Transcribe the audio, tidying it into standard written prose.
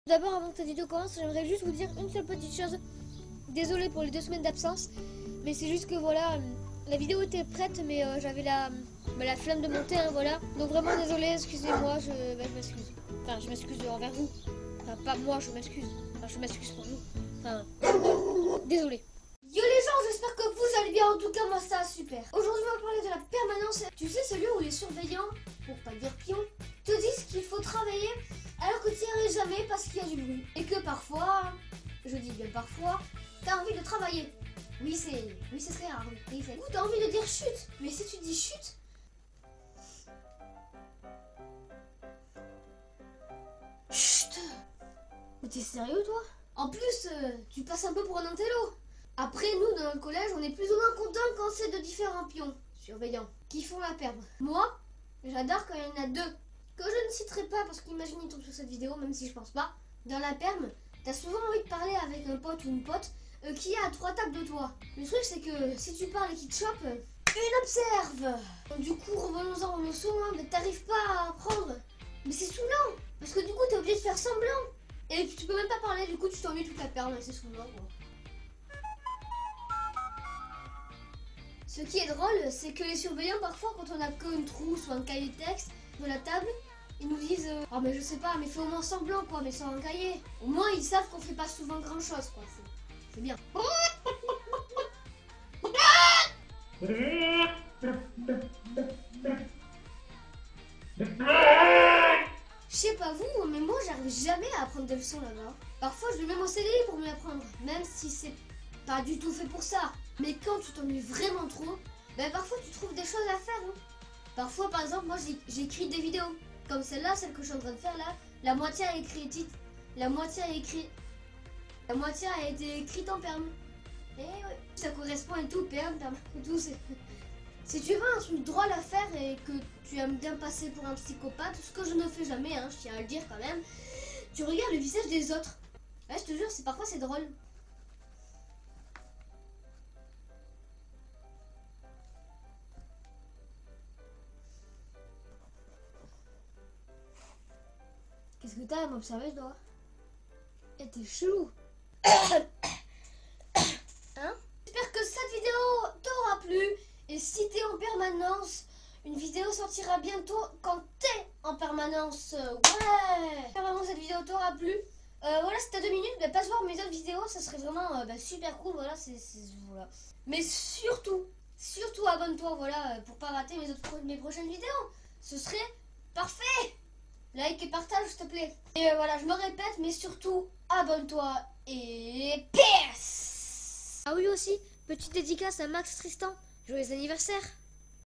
D'abord, avant que cette vidéo commence, j'aimerais juste vous dire une seule petite chose. Désolée pour les 2 semaines d'absence, mais c'est juste que voilà, la vidéo était prête, mais j'avais la flemme de monter, hein, voilà. Donc vraiment désolée, excusez-moi, je m'excuse. Enfin, je m'excuse envers vous. Enfin, pas moi, je m'excuse. Enfin, je m'excuse pour vous. Enfin, désolée. Yo les gens, j'espère que vous allez bien. En tout cas, moi ça super. Aujourd'hui, on va parler de la permanence. Tu sais, celui où les surveillants, pour pas dire pions, te disent qu'il faut travailler alors que tu n'y arrives jamais parce qu'il y a du bruit. Et que parfois, je dis bien parfois, t'as envie de travailler. Oui, c'est très rare. Oui, ou t'as envie de dire chute. Mais si tu dis chute, chut. Mais t'es sérieux toi? En plus, tu passes un peu pour un intello. Après, nous, dans le collège, on est plus ou moins contents quand c'est de différents pions, surveillants, qui font la perme. Moi, j'adore quand il y en a deux, que je ne citerai pas parce qu'imagine ils tombent sur cette vidéo, même si je pense pas. Dans la perme, t'as souvent envie de parler avec un pote ou une pote qui est à 3 tables de toi. Le truc, c'est que si tu parles et qu'il te chope, il observe. Du coup, revenons-en au son, hein, mais t'arrives pas à apprendre. Mais c'est saoulant, parce que du coup, t'es obligé de faire semblant. Et tu peux même pas parler, du coup, tu t'ennuies toute la perme, et c'est saoulant, quoi. Ce qui est drôle, c'est que les surveillants, parfois, quand on a qu'une trousse ou un cahier de texte de la table, ils nous disent oh mais je sais pas, mais fais au moins semblant, quoi, mais sans un cahier. Au moins, ils savent qu'on fait pas souvent grand chose, quoi. C'est bien. Je sais pas vous, mais moi, j'arrive jamais à apprendre des leçons là-bas. Parfois, je vais même au CDI pour me l'apprendre, même si c'est pas du tout fait pour ça. Mais quand tu t'ennuies vraiment trop, ben parfois tu trouves des choses à faire. Hein. Parfois, par exemple, moi j'écris des vidéos. Comme celle-là, celle que je suis en train de faire là, la moitié a été écrite en perme. Et ouais, ça correspond à tout, perme, et tout. Si tu veux un truc drôle à faire et que tu aimes bien passer pour un psychopathe, ce que je ne fais jamais, hein, je tiens à le dire quand même, tu regardes le visage des autres. Ouais, je te jure, parfois c'est drôle. Qu'est-ce que t'as à m'observer, toi? Eh, t'es chelou. Hein? J'espère que cette vidéo t'aura plu. Et si t'es en permanence, une vidéo sortira bientôt quand t'es en permanence. Ouais! J'espère vraiment que cette vidéo t'aura plu. Voilà, si t'as 2 minutes, bah, passe voir mes autres vidéos. Ça serait vraiment super cool. Voilà, voilà. Mais surtout abonne-toi, voilà, pour pas rater mes prochaines vidéos. Ce serait parfait! Like et partage, s'il te plaît. Et voilà, je me répète, mais surtout, abonne-toi et PS. Ah oui aussi, petite dédicace à Max Tristan. Joyeux anniversaire.